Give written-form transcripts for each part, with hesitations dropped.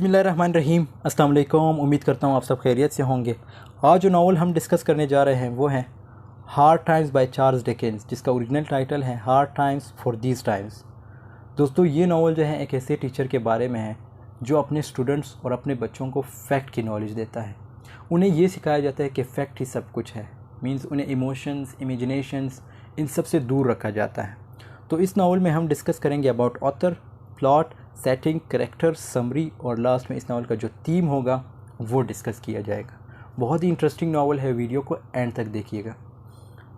बिस्मिल्लाहिर्रहमानिर्रहीम। अस्सलाम वालेकुम। उम्मीद करता हूँ आप सब खैरियत से होंगे। आज जो नावल हम डिस्कस करने जा रहे हैं वो है hard times by Charles Dickens, जिसका ओरिजिनल टाइटल है hard times for these times. दोस्तों, ये नावल जो है एक ऐसे टीचर के बारे में है जो अपने स्टूडेंट्स और अपने बच्चों को फ़ैक्ट की नॉलेज देता है। उन्हें ये सिखाया जाता है कि फ़ैक्ट ही सब कुछ है, मीन्स उन्हें इमोशंस, इमेजिनेशंस इन सब से दूर रखा जाता है। तो इस नावल में हम डिस्कस करेंगे about author, plot, setting, character, summary और लास्ट में इस नावल का जो थीम होगा वो डिस्कस किया जाएगा। बहुत ही इंटरेस्टिंग नावल है, वीडियो को एंड तक देखिएगा।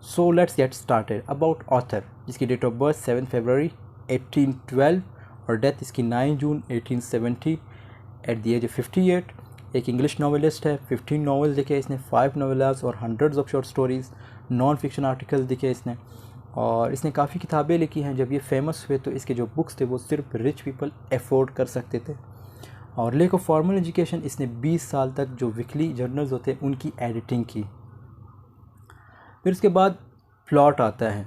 So let's get started. About author, जिसकी डेट ऑफ बर्थ 7 फरवरी 1812 और डेथ इसकी 9 जून 1870 एट द एज ऑफ 58। एक इंग्लिश नावलिस्ट है। 15 नॉवेल्स लिखे इसने, 5 नॉवेलास और hundreds of short stories, non fiction articles लिखे इसने, और इसने काफ़ी किताबें लिखी हैं। जब ये फेमस हुए तो इसके जो बुक्स थे वो सिर्फ रिच पीपल अफोर्ड कर सकते थे। और लेक ऑफ फॉर्मल एजुकेशन, इसने 20 साल तक जो वीकली जर्नल्स होते हैं उनकी एडिटिंग की। फिर उसके बाद प्लॉट आता है।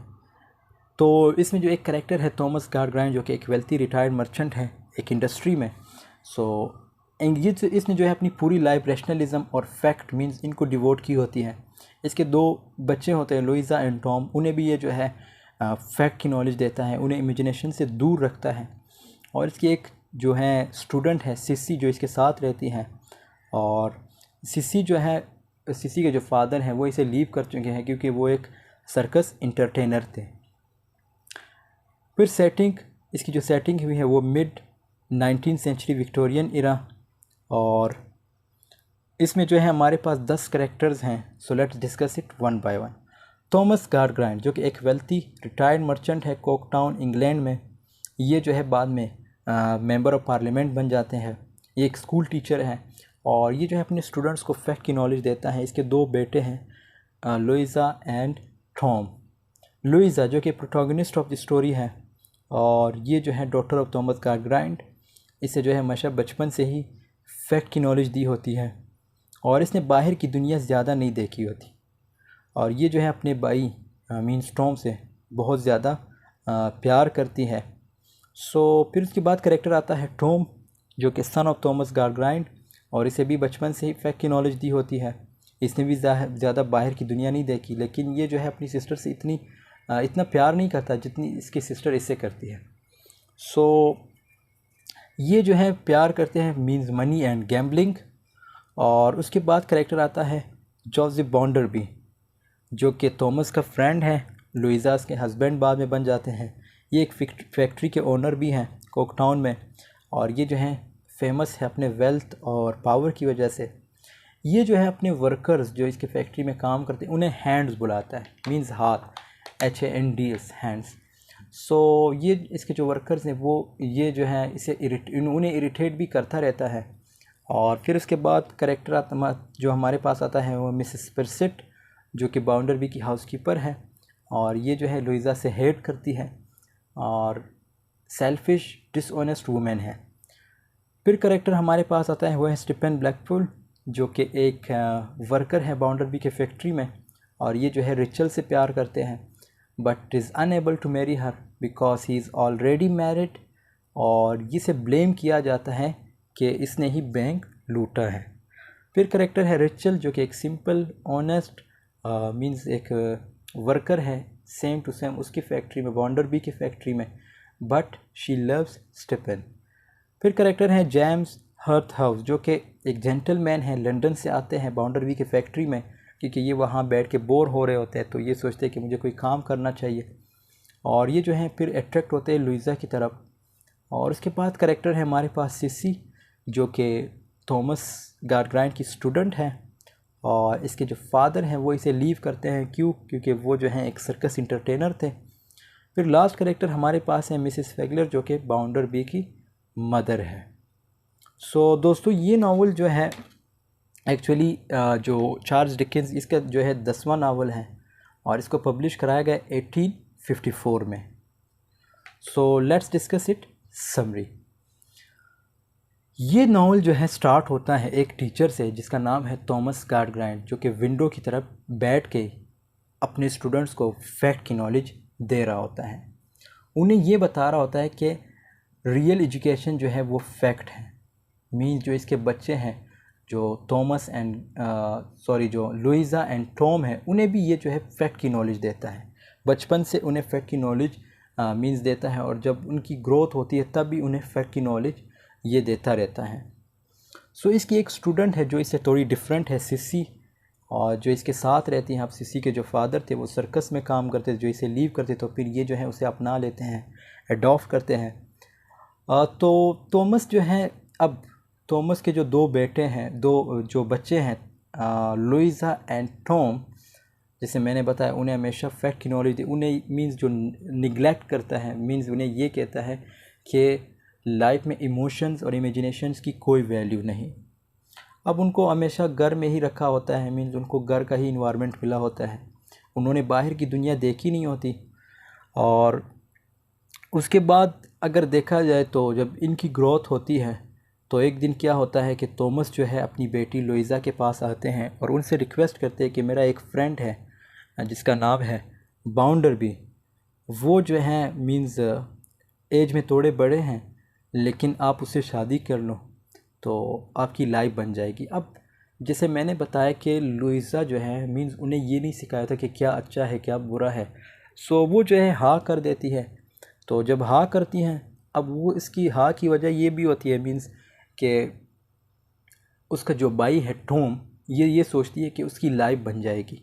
तो इसमें जो एक कैरेक्टर है थॉमस गार्डग्राइंड, जो कि एक वेल्थी रिटायर्ड मर्चेंट है एक इंडस्ट्री में। सो इसने जो है अपनी पूरी लाइफ रैशनलिज्म और फैक्ट मीन्स इनको डिवोट की होती है। इसके 2 बच्चे होते हैं, लुइसा एंड टॉम। उन्हें भी ये जो है फैक्ट की नॉलेज देता है, उन्हें इमेजिनेशन से दूर रखता है। और इसकी एक जो है स्टूडेंट है सिसी, जो इसके साथ रहती है। और सिसी जो है, सिसी के जो फादर हैं वो इसे लीव कर चुके हैं क्योंकि वो एक सर्कस इंटरटेनर थे। फिर सेटिंग, इसकी जो सेटिंग हुई है वो mid 19th century Victorian era. और इसमें जो है हमारे पास 10 कैरेक्टर्स हैं। So let's discuss it one by one. Thomas Gradgrind, जो कि एक वेल्थी रिटायर्ड मर्चेंट है कोकटाउन इंग्लैंड में। ये जो है बाद में मेंबर ऑफ पार्लियामेंट बन जाते हैं। ये एक स्कूल टीचर है और ये जो है अपने स्टूडेंट्स को फैक्ट की नॉलेज देता है। इसके 2 बेटे हैं, लुइसा एंड टॉम। लुइसा जो कि प्रोटोगनिस्ट ऑफ द स्टोरी है, और ये जो है डॉटर ऑफ थॉमस गार्डग्राइंड। इसे जो है हमेशा बचपन से ही फैक्ट की नॉलेज दी होती है और इसने बाहर की दुनिया ज़्यादा नहीं देखी होती। और ये जो है अपने भाई मीन्स टॉम से बहुत ज़्यादा प्यार करती है। सो फिर उसके बाद कैरेक्टर आता है टॉम, जो कि सन ऑफ थॉमस गार्डग्राइंड, और इसे भी बचपन से ही फैक्ट की नॉलेज दी होती है। इसने भी ज़्यादा बाहर की दुनिया नहीं देखी, लेकिन ये जो है अपनी सिस्टर से इतना प्यार नहीं करता जितनी इसकी सिस्टर इससे करती है। सो ये जो है प्यार करते हैं मीन्स मनी एंड गैम्बलिंग। और उसके बाद कैरेक्टर आता है जोसेफ बाउंडरबी, जो कि थॉमस का फ्रेंड है, लुइसास के हस्बैंड बाद में बन जाते हैं। ये एक फैक्ट्री के ओनर भी हैं कोकटाउन में, और ये जो है फेमस है अपने वेल्थ और पावर की वजह से। ये जो है अपने वर्कर्स जो इसके फैक्ट्री में काम करते हैं उन्हें हैंड्स बुलाता है, मीन्स हाथ, HANDS हैंड्स। सो ये इसके जो वर्कर्स हैं वो ये जो है इसे उन्हें इरिटेट भी करता रहता है। और फिर उसके बाद कैरेक्टर जो हमारे पास आता है वो मिसेस परसिट, जो कि बाउंडरबी की हाउसकीपर है, और ये जो है लुइसा से हेट करती है और सेल्फिश डिसऑनेस्ट वुमेन है। फिर कैरेक्टर हमारे पास आता है वो है स्टीफन ब्लैकपुल, जो कि एक वर्कर है बाउंडरबी के फैक्ट्री में, और ये जो है रिचल से प्यार करते हैं but is unable to marry her because he is already married. और इसे ब्लेम किया जाता है कि इसने ही बैंक लूटा है। फिर कैरेक्टर है रिचल, जो कि एक सिंपल ऑनेस्ट मींस एक वर्कर है, सेम टू सेम उसकी फैक्ट्री में, बाउंडरबी की फैक्ट्री में, बट शी लव्स स्टीफन। फिर कैरेक्टर है जेम्स हर्थ हाउस, जो कि एक जेंटलमैन है, लंदन से आते हैं बाउंडरबी की फैक्ट्री में क्योंकि ये वहाँ बैठ के बोर हो रहे होते हैं, तो ये सोचते हैं कि मुझे कोई काम करना चाहिए। और ये जो है फिर अट्रैक्ट होते हैं लुइसा की तरफ। और उसके बाद कैरेक्टर है हमारे पास सिसी, जो कि थॉमस गार्डग्राइंड की स्टूडेंट है, और इसके जो फादर हैं वो इसे लीव करते हैं। क्योंकि वो जो हैं एक सर्कस इंटरटेनर थे। फिर लास्ट कैरेक्टर हमारे पास है मिसेस फेगलर, जो कि बाउंडरबी की मदर है। सो दोस्तों, ये नावल जो है एक्चुअली जो चार्ल्स डिकेंस, इसका जो है 10वां नावल है और इसको पब्लिश कराया गया 1854 में। सो लेट्स डिस्कस इट समरी। ये नावल जो है स्टार्ट होता है एक टीचर से जिसका नाम है थॉमस गार्डग्राइंड, जो कि विंडो की तरफ बैठ के अपने स्टूडेंट्स को फैक्ट की नॉलेज दे रहा होता है। उन्हें ये बता रहा होता है कि रियल एजुकेशन जो है वो फैक्ट है, मीन्स जो इसके बच्चे हैं, जो थॉमस एंड जो लुइज़ा एंड टॉम है, उन्हें भी ये जो है फैक्ट की नॉलेज देता है। बचपन से उन्हें फैक्ट की नॉलेज मीन्स देता है, और जब उनकी ग्रोथ होती है तब भी उन्हें फैक्ट की नॉलेज ये देता रहता है। सो इसकी एक स्टूडेंट है जो इससे थोड़ी डिफरेंट है, सिसी, और जो इसके साथ रहती हैं। अब सिसी के जो फादर थे वो सर्कस में काम करते थे, जो इसे लीव करते, तो फिर ये जो है उसे अपना लेते हैं, एडॉप्ट करते हैं। तो थॉमस जो है, अब थॉमस के जो दो बेटे हैं, दो जो बच्चे हैं, लुइज़ा एंड टॉम, जैसे मैंने बताया, उन्हें हमेशा फैक्ट की नॉलेज दी। उन्हें मीन्स जो निगलेक्ट करता है, मीन्स उन्हें ये कहता है कि लाइफ में इमोशंस और इमेजिनेशंस की कोई वैल्यू नहीं। अब उनको हमेशा घर में ही रखा होता है, मीन्स उनको घर का ही इन्वायरमेंट मिला होता है, उन्होंने बाहर की दुनिया देखी नहीं होती। और उसके बाद अगर देखा जाए तो जब इनकी ग्रोथ होती है तो एक दिन क्या होता है कि थॉमस जो है अपनी बेटी लुइज़ा के पास आते हैं और उनसे रिक्वेस्ट करते हैं कि मेरा एक फ्रेंड है जिसका नाम है बाउंडरबी, वो जो है मीन्स एज में थोड़े बड़े हैं, लेकिन आप उससे शादी कर लो तो आपकी लाइफ बन जाएगी। अब जैसे मैंने बताया कि लुइज़ा जो है मीन्स उन्हें ये नहीं सिखाया था कि क्या अच्छा है क्या बुरा है, सो वो जो है हाँ कर देती है। तो जब हाँ करती हैं, अब वो इसकी हाँ की वजह ये भी होती है मीन्स कि उसका जो भाई है टॉम, ये सोचती है कि उसकी लाइफ बन जाएगी।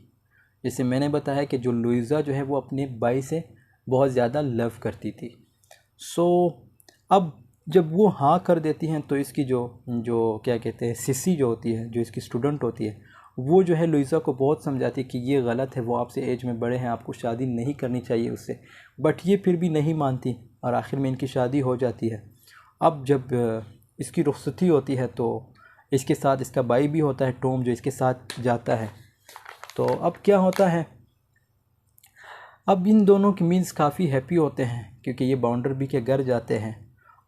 जैसे मैंने बताया कि जो लुइज़ा जो है वो अपने भाई से बहुत ज़्यादा लव करती थी। सो अब जब वो हाँ कर देती हैं तो इसकी जो जो क्या कहते हैं सिसी जो होती है, जो इसकी स्टूडेंट होती है, वो जो है लुइज़ा को बहुत समझाती है कि ये गलत है, वो आपसे एज में बड़े हैं, आपको शादी नहीं करनी चाहिए उससे। बट ये फिर भी नहीं मानती और आखिर में इनकी शादी हो जाती है। अब जब इसकी रुखसती होती है तो इसके साथ इसका भाई भी होता है टॉम, जो इसके साथ जाता है। तो अब क्या होता है, अब इन दोनों की मीन्स काफ़ी हैप्पी होते हैं क्योंकि ये बाउंडरबी के घर जाते हैं।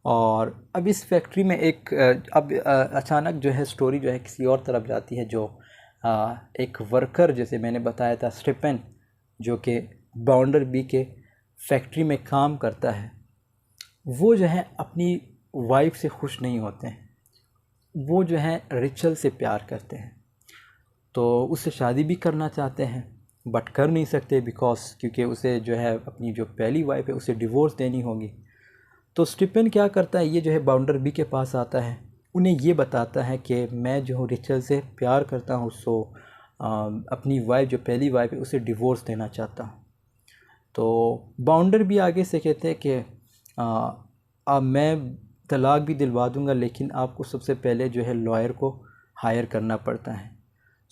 और अब इस फैक्ट्री में एक अचानक जो है स्टोरी जो है किसी और तरफ जाती है। जो एक वर्कर, जैसे मैंने बताया था स्टीफन, जो कि बाउंडरबी के फैक्ट्री में काम करता है, वो जो है अपनी वाइफ से खुश नहीं होते हैं। वो जो है रिचल से प्यार करते हैं, तो उससे शादी भी करना चाहते हैं बट कर नहीं सकते क्योंकि उसे जो है अपनी जो पहली वाइफ है उसे डिवोर्स देनी होगी। तो स्टीफन क्या करता है, ये जो है बाउंडरबी के पास आता है, उन्हें ये बताता है कि मैं जो हूँ रिचल से प्यार करता हूँ, सो अपनी वाइफ जो पहली वाइफ है उसे डिवोर्स देना चाहता हूँ। तो बाउंडरबी आगे से कहते हैं कि मैं तलाक भी दिलवा दूँगा, लेकिन आपको सबसे पहले जो है लॉयर को हायर करना पड़ता है।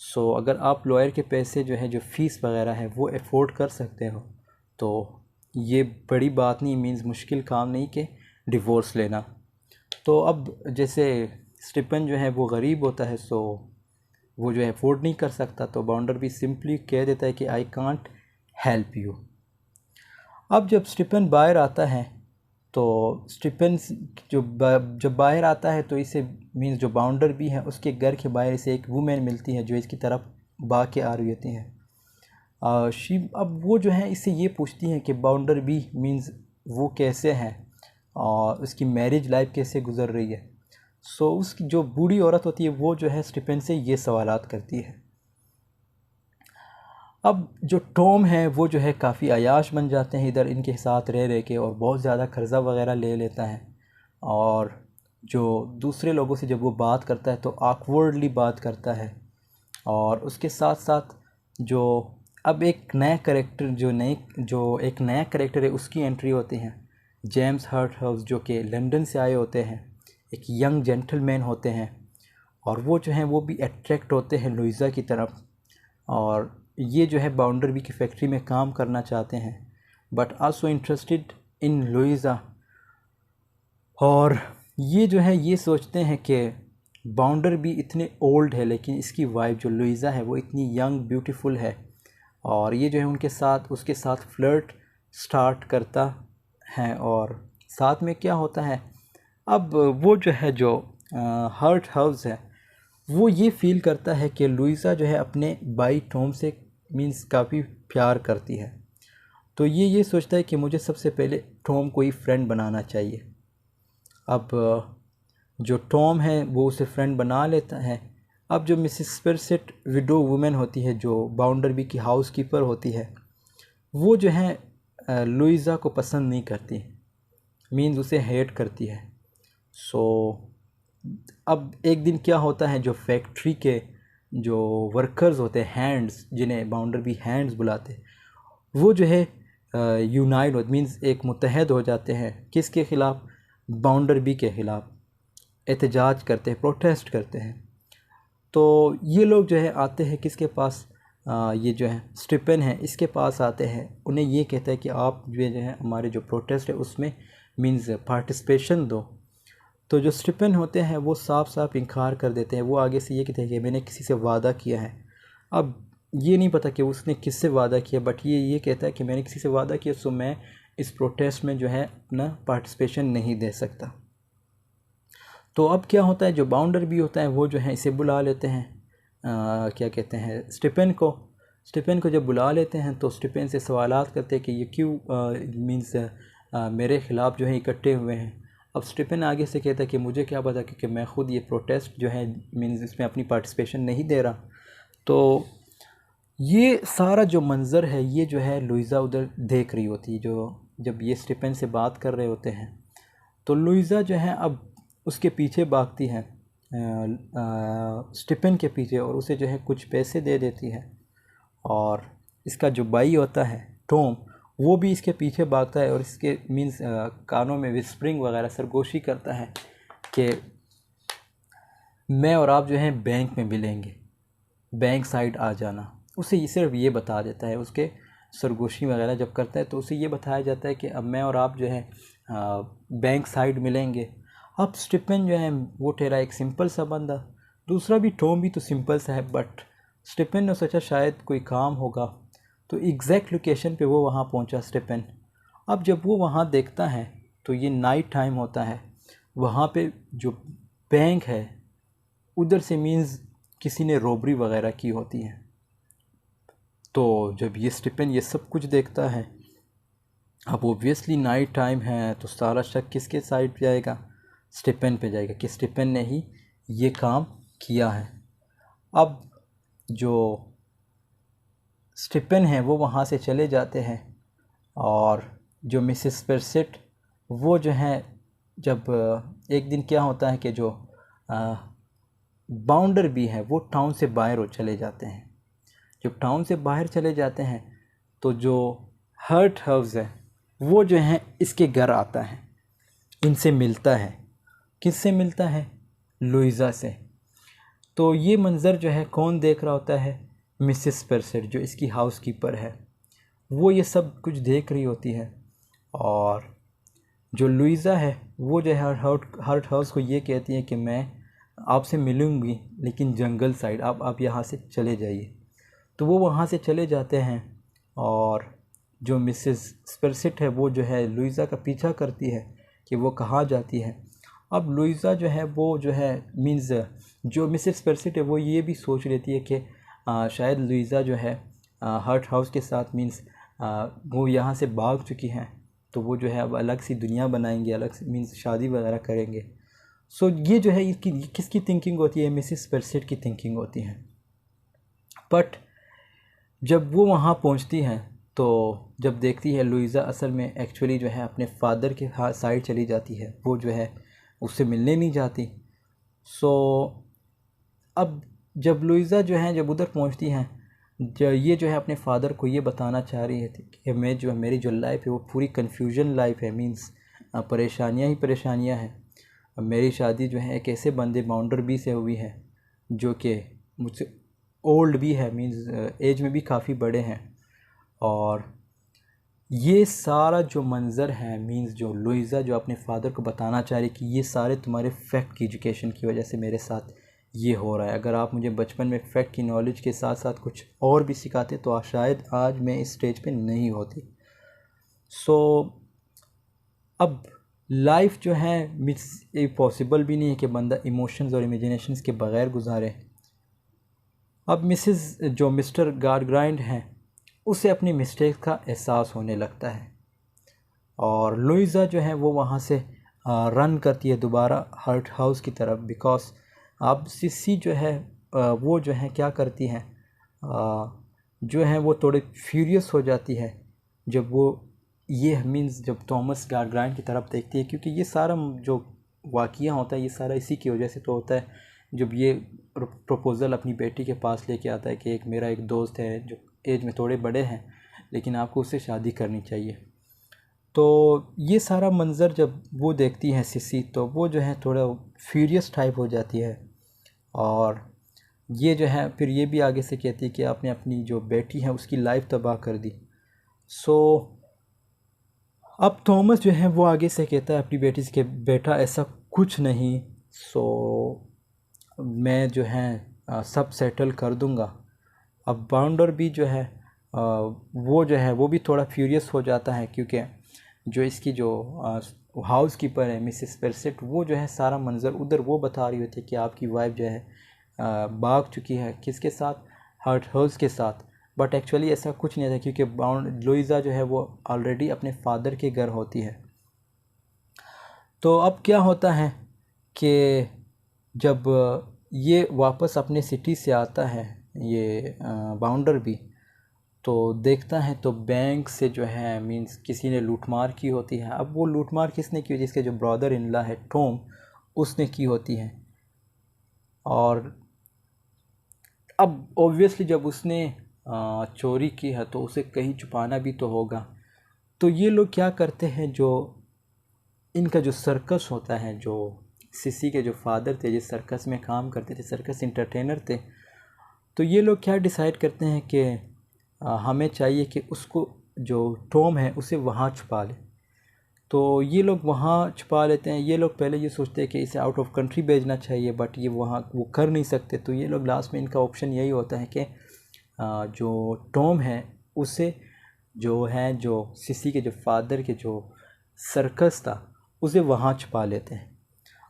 सो अगर आप लॉयर के पैसे जो है, जो फ़ीस वगैरह है, वो अफोर्ड कर सकते हो तो ये बड़ी बात नहीं, मीन्स मुश्किल काम नहीं कि डिवोर्स लेना। तो अब जैसे स्टीफन जो है वो गरीब होता है, सो वो जो है अफोर्ड नहीं कर सकता, तो बाउंडरबी सिंपली कह देता है कि आई कांट हेल्प यू। अब जब स्टीफन बाहर आता है तो स्टीफन जब बाहर आता है तो इसे मीन्स जो बाउंडरबी है उसके घर के बाहर इसे एक वुमेन मिलती है जो इसकी तरफ भाग के आ रही होती है। अब वो जो है इससे ये पूछती हैं कि बाउंडरबी मीन्स वो कैसे हैं और उसकी मैरिज लाइफ कैसे गुजर रही है। सो उसकी जो बूढ़ी औरत होती है वो जो है स्टीफन से ये सवालात करती है। अब जो टॉम है वो जो है काफ़ी अयाश बन जाते हैं इधर इनके साथ रह रह के, और बहुत ज़्यादा कर्जा वगैरह ले लेता है। और जो दूसरे लोगों से जब वो बात करता है तो ऑकवर्डली बात करता है। और उसके साथ साथ जो अब एक नया करेक्टर जो एक नया करेक्टर है उसकी एंट्री होती है, जेम्स हर्टहाउस, जो कि लंदन से आए होते हैं, एक यंग जेंटलमैन होते हैं, और वो जो हैं वो भी अट्रैक्ट होते हैं लुइज़ा की तरफ। और ये जो है बाउंडरबी की फैक्ट्री में काम करना चाहते हैं but also interested in Luiza. और ये जो है ये सोचते हैं कि बाउंडरबी इतने ओल्ड है लेकिन इसकी वाइफ जो लुइज़ा है वो इतनी यंग ब्यूटीफुल है, और ये जो है उसके साथ फ्लर्ट स्टार्ट करता है। और साथ में क्या होता है, अब वो जो है जो हर्ट हाउस है वो ये फील करता है कि लुइज़ा जो है अपने भाई टॉम से मीन्स काफ़ी प्यार करती है, तो ये सोचता है कि मुझे सबसे पहले टॉम को ही फ्रेंड बनाना चाहिए। अब जो टॉम है वो उसे फ्रेंड बना लेता है। अब जो मिसिस स्पेरसेट विडो वुमेन होती है, जो बाउंडरबी की हाउस कीपर होती है, वो जो है लुइज़ा को पसंद नहीं करती, मीन्स उसे हेट करती है। सो अब एक दिन क्या होता है, जो फैक्ट्री के जो वर्कर्स होते हैं, हैंड्स, जिन्हें बाउंडरबी हैंड्स बुलाते हैं, वो जो है यूनाइट होते, मीन्स एक मुत्तहद हो जाते हैं। किसके ख़िलाफ़? बाउंडरबी के ख़िलाफ़ एहतजाज करते हैं, प्रोटेस्ट करते हैं। तो ये लोग जो है आते हैं किसके पास? ये जो है स्टिपेन है, इसके पास आते हैं। उन्हें ये कहता है कि आप जो है हमारे जो प्रोटेस्ट है उसमें मीन्स पार्टिसिपेशन दो। तो जो स्टिपेन होते हैं वो साफ साफ इनकार कर देते हैं। वो आगे से ये कहते हैं कि मैंने किसी से वादा किया है। अब ये नहीं पता कि उसने किससे वादा किया, बट ये कहता है कि मैंने किसी से वादा किया, सो मैं इस प्रोटेस्ट में जो है अपना पार्टिसिपेशन नहीं दे सकता। तो अब क्या होता है, जो बाउंडर भी होता है वो जो है इसे बुला लेते हैं, क्या कहते हैं, स्टिपेन को जब बुला लेते हैं तो स्टिपेन से सवालात करते हैं कि ये क्यों मीन्स मेरे ख़िलाफ़ जो है इकट्ठे हुए हैं। अब स्टिपेन आगे से कहता है कि मुझे क्या पता, क्योंकि मैं ख़ुद ये प्रोटेस्ट जो है मीन्स इसमें अपनी पार्टिसिपेशन नहीं दे रहा। तो ये सारा जो मंज़र है ये जो है लुइज़ा उधर देख रही होती है। जो जब ये स्टिपेन से बात कर रहे होते हैं तो लुइज़ा जो है अब उसके पीछे भागती है, स्टिपेन के पीछे, और उसे जो है कुछ पैसे दे देती है। और इसका जो भाई होता है टॉम, वो भी इसके पीछे भागता है और इसके मीन्स कानों में विस्परिंग वगैरह सरगोशी करता है कि मैं और आप जो है बैंक में मिलेंगे, बैंक साइड आ जाना। उसे सिर्फ ये बता देता है, उसके सरगोशी वगैरह जब करता है तो उसे ये बताया जाता है कि अब मैं और आप जो है बैंक साइड मिलेंगे। अब स्टिपेन जो है वो ठहरा एक सिंपल सा बंदा, दूसरा भी टॉम भी तो सिंपल सा है, बट स्टिपेन ने सोचा शायद कोई काम होगा, तो एग्जैक्ट लोकेशन पे वो वहाँ पहुँचा स्टिपेन। अब जब वो वहाँ देखता है तो ये नाइट टाइम होता है, वहाँ पे जो बैंक है उधर से मीन्स किसी ने रॉबरी वगैरह की होती है। तो जब ये स्टिपेन ये सब कुछ देखता है, अब ओब्वियसली नाइट टाइम है तो सारा शक किसके साइड पे जाएगा? स्टिपेन पे जाएगा कि स्टिपेन ने ही ये काम किया है। अब जो स्टिपेन है वो वहाँ से चले जाते हैं, और जो मिसेस स्पेरसेट वो जो है, जब एक दिन क्या होता है कि जो बाउंडर भी है वो टाउन से बाहर चले जाते हैं। जब टाउन से बाहर चले जाते हैं तो जो हर्ट हाउस है वो जो है इसके घर आता है, इनसे मिलता है। किससे मिलता है? लुइज़ा से। तो ये मंज़र जो है कौन देख रहा होता है? मिसेस स्पेरसेट, जो इसकी हाउस कीपर है, वो ये सब कुछ देख रही होती है। और जो लुइज़ा है वो जो है हर्ट हाउस को ये कहती है कि मैं आपसे मिलूँगी लेकिन जंगल साइड, आप यहाँ से चले जाइए। तो वो वहाँ से चले जाते हैं, और जो मिसेस स्पेरसेट है वो जो है लुइज़ा का पीछा करती है कि वो कहाँ जाती है। अब लुइज़ा जो है वो जो है मीन्स जो मिसेस स्पेरसेट है वो ये भी सोच लेती है कि शायद लुइज़ा जो है हर्ट हाउस के साथ मीन्स वो यहाँ से भाग चुकी हैं, तो वो जो है अब अलग सी दुनिया बनाएंगे, अलग से मीन्स शादी वगैरह करेंगे। सो ये जो है इसकी किसकी थिंकिंग होती है? मिसेस स्पेरसेट की थिंकिंग होती है। बट जब वो वहाँ पहुँचती हैं तो जब देखती है लुइज़ा असल में एक्चुअली जो है अपने फादर के साइड चली जाती है, वो जो है उससे मिलने नहीं जाती। सो अब जब लुइज़ा जो है जब उधर पहुंचती हैं, ये जो है अपने फादर को ये बताना चाह रही है कि मैं जो है मेरी जो लाइफ है वो पूरी कन्फ्यूजन लाइफ है, मींस परेशानियां ही परेशानियां हैं। मेरी शादी जो है एक ऐसे बंदे बाउंडर बी से हुई है जो कि मुझसे ओल्ड भी है, मींस एज में भी काफ़ी बड़े हैं। और ये सारा जो मंज़र है मींस जो लुइज़ा जो अपने फादर को बताना चाह रही कि ये सारे तुम्हारे फैक्ट की एजुकेशन की वजह से मेरे साथ ये हो रहा है। अगर आप मुझे बचपन में फैक्ट की नॉलेज के साथ साथ कुछ और भी सिखाते तो शायद आज मैं इस स्टेज पे नहीं होती। सो अब लाइफ जो है मींस ये पॉसिबल भी नहीं है कि बंदा इमोशंस और इमेजिनेशंस के बग़ैर गुजारे। अब मिसेस जो मिस्टर गारग्राइंड हैं उसे अपनी मिस्टेक का एहसास होने लगता है, और लुइज़ा जो है वो वहाँ से रन करती है दोबारा हर्ट हाउस की तरफ, बिकॉज अब सिसी जो है वो जो है क्या करती हैं, जो है वो थोड़े फ्यूरियस हो जाती है जब वो ये मीन्स जब थॉमस ग्रांट की तरफ देखती है, क्योंकि ये सारा जो वाक़या होता है ये सारा इसी की वजह से तो होता है। जब ये प्रपोज़ल अपनी बेटी के पास लेके आता है कि एक मेरा एक दोस्त है जो एज में थोड़े बड़े हैं लेकिन आपको उससे शादी करनी चाहिए, तो ये सारा मंज़र जब वो देखती हैं सिसी तो वो जो है थोड़ा फ्यूरियस टाइप हो जाती है। और ये जो है फिर ये भी आगे से कहती है कि आपने अपनी जो बेटी है उसकी लाइफ तबाह कर दी। सो अब थॉमस जो है वो आगे से कहता है अपनी बेटी से कि बेटा ऐसा कुछ नहीं, सो मैं जो है सब सेटल कर दूंगा। अब बाउंडर भी जो है वो जो है वो भी थोड़ा फ्यूरियस हो जाता है, क्योंकि जो इसकी जो हाउस कीपर है मिसेस पेरसेट वो जो है सारा मंज़र उधर वो बता रही होती है कि आपकी वाइफ जो है भाग चुकी है किसके साथ, हर्ट हाउस के साथ। बट एक्चुअली ऐसा कुछ नहीं था, क्योंकि लुइज़ा जो है वो ऑलरेडी अपने फादर के घर होती है। तो अब क्या होता है कि जब ये वापस अपने सिटी से आता है ये बाउंडर भी, तो देखता है तो बैंक से जो है मींस किसी ने लूटमार की होती है। अब वो लूटमार किसने की होती है, जिसके जो ब्रदर इन लॉ है टॉम उसने की होती है। और अब ऑब्वियसली जब उसने चोरी की है तो उसे कहीं छुपाना भी तो होगा। तो ये लोग क्या करते हैं, जो इनका जो सर्कस होता है, जो सिसी के जो फादर थे जिस सर्कस में काम करते थे, सर्कस इंटरटेनर थे, तो ये लोग क्या डिसाइड करते हैं कि हमें चाहिए कि उसको जो टॉम है उसे वहाँ छुपा ले। तो ये लोग वहाँ छुपा लेते हैं। ये लोग पहले ये सोचते हैं कि इसे आउट ऑफ कंट्री भेजना चाहिए, बट ये वहाँ वो कर नहीं सकते। तो ये लोग लास्ट में इनका ऑप्शन यही होता है कि जो टॉम है उसे जो सिसी के जो फादर के जो सर्कस था उसे वहाँ छुपा लेते हैं।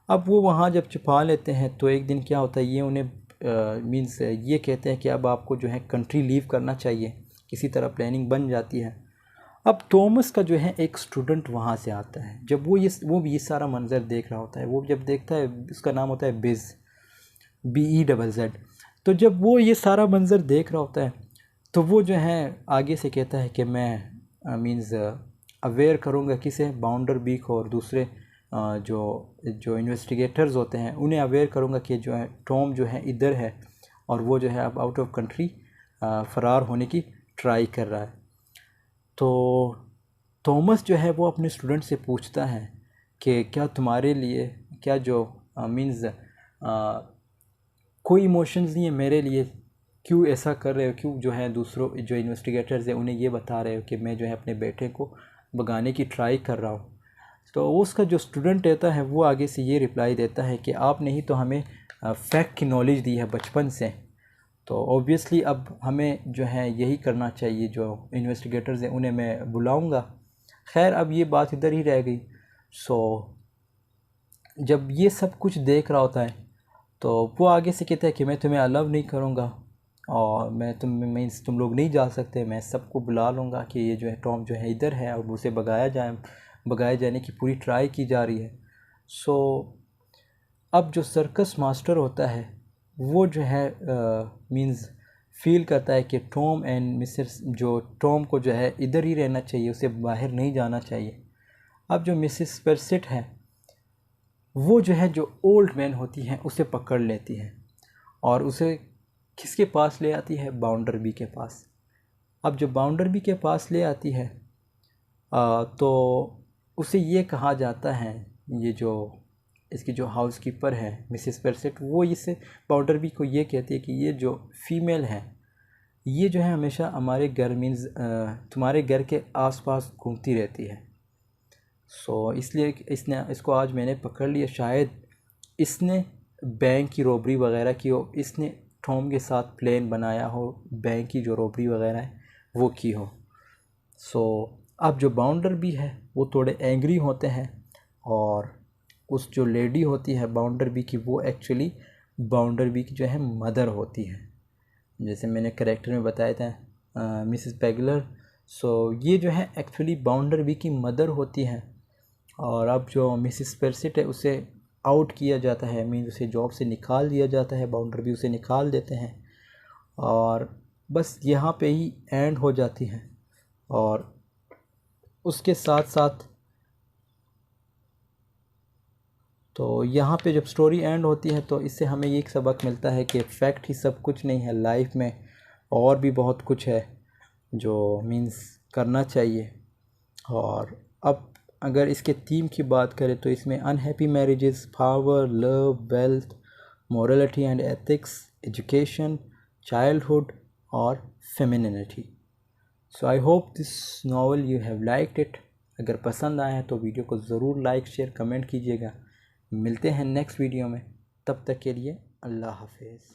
अब वो वहाँ जब छुपा लेते हैं तो एक दिन क्या होता है, ये उन्हें मीन्स ये कहते हैं कि अब आपको जो है कंट्री लीव करना चाहिए। किसी तरह प्लानिंग बन जाती है। अब थॉमस का जो है एक स्टूडेंट वहाँ से आता है। जब वो भी ये सारा मंज़र देख रहा होता है, वो जब देखता है, उसका नाम होता है बिज़, BEZZ। तो जब वो ये सारा मंज़र देख रहा होता है तो वो जो है आगे से कहता है कि मैं मीन्स अवेयर करूँगा किसे, बाउंडर बी को और दूसरे जो इन्वेस्टिगेटर्स होते हैं उन्हें अवेयर करूँगा कि जो है टॉम जो है इधर है और वो जो है अब आउट ऑफ कंट्री फ़रार होने की ट्राई कर रहा है। तो थॉमस जो है वो अपने स्टूडेंट से पूछता है कि क्या तुम्हारे लिए क्या जो मीन्स कोई इमोशंस नहीं है मेरे लिए, क्यों ऐसा कर रहे हो, क्यों जो है दूसरों जो इन्वेस्टिगेटर्स हैं उन्हें ये बता रहे हो कि मैं जो है अपने बेटे को भगाने की ट्राई कर रहा हूँ। तो उसका जो स्टूडेंट रहता है वो आगे से ये रिप्लाई देता है कि आपने ही तो हमें फैक्ट की नॉलेज दी है बचपन से, तो ऑब्वियसली अब हमें जो है यही करना चाहिए। जो इन्वेस्टिगेटर्स हैं उन्हें मैं बुलाऊंगा। खैर अब ये बात इधर ही रह गई। सो जब ये सब कुछ देख रहा होता है तो वो आगे से कहता है कि मैं तुम्हें अलाउ नहीं करूँगा और मीन्स तुम लोग नहीं जा सकते, मैं सबको बुला लूँगा कि ये जो है टॉम जो है इधर है और उसे भगाए जाने की पूरी ट्राई की जा रही है। सो अब जो सर्कस मास्टर होता है वो जो है मींस फील करता है कि टॉम एंड मिसेस जो टॉम को जो है इधर ही रहना चाहिए, उसे बाहर नहीं जाना चाहिए। अब जो मिसेस पेरसेट है वो जो है जो ओल्ड मैन होती हैं उसे पकड़ लेती है और उसे किसके पास ले आती है, बाउंडर बी के पास। अब जो बाउंडर बी के पास ले आती है तो उसे ये कहा जाता है, ये जो इसकी जो हाउस कीपर है मिसेस पेरसेट वो इसे बाउंडर बी को ये कहती है कि ये जो फीमेल है ये जो है हमेशा हमारे घर मीन्स तुम्हारे घर के आसपास घूमती रहती है। सो इसलिए इसको आज मैंने पकड़ लिया। शायद इसने बैंक की रॉबरी वगैरह की हो, इसने टॉम के साथ प्लान बनाया हो, बैंक की जो रॉबरी वगैरह है वो की हो। सो अब जो बाउंडर बी है वो थोड़े एंग्री होते हैं और उस जो लेडी होती है बाउंडर बी की वो एक्चुअली बाउंडर बी की जो है मदर होती है, जैसे मैंने करेक्टर में बताया था मिसेस पेगलर। सो ये जो है एक्चुअली बाउंडर बी की मदर होती है और अब जो मिसिस पेरसिट है उसे आउट किया जाता है, मीन उसे जॉब से निकाल दिया जाता है, बाउंडर भी उसे निकाल देते हैं और बस यहाँ पे ही एंड हो जाती है। और उसके साथ साथ तो यहाँ पे जब स्टोरी एंड होती है तो इससे हमें ये एक सबक मिलता है कि फैक्ट ही सब कुछ नहीं है, लाइफ में और भी बहुत कुछ है जो मीन्स करना चाहिए। और अब अगर इसके थीम की बात करें तो इसमें unhappy marriages, power, love, wealth, morality and ethics, education, childhood और femininity. So I hope this novel you have liked it. अगर पसंद आया है तो वीडियो को ज़रूर लाइक, शेयर, कमेंट कीजिएगा। मिलते हैं नेक्स्ट वीडियो में, तब तक के लिए अल्लाह हाफिज़।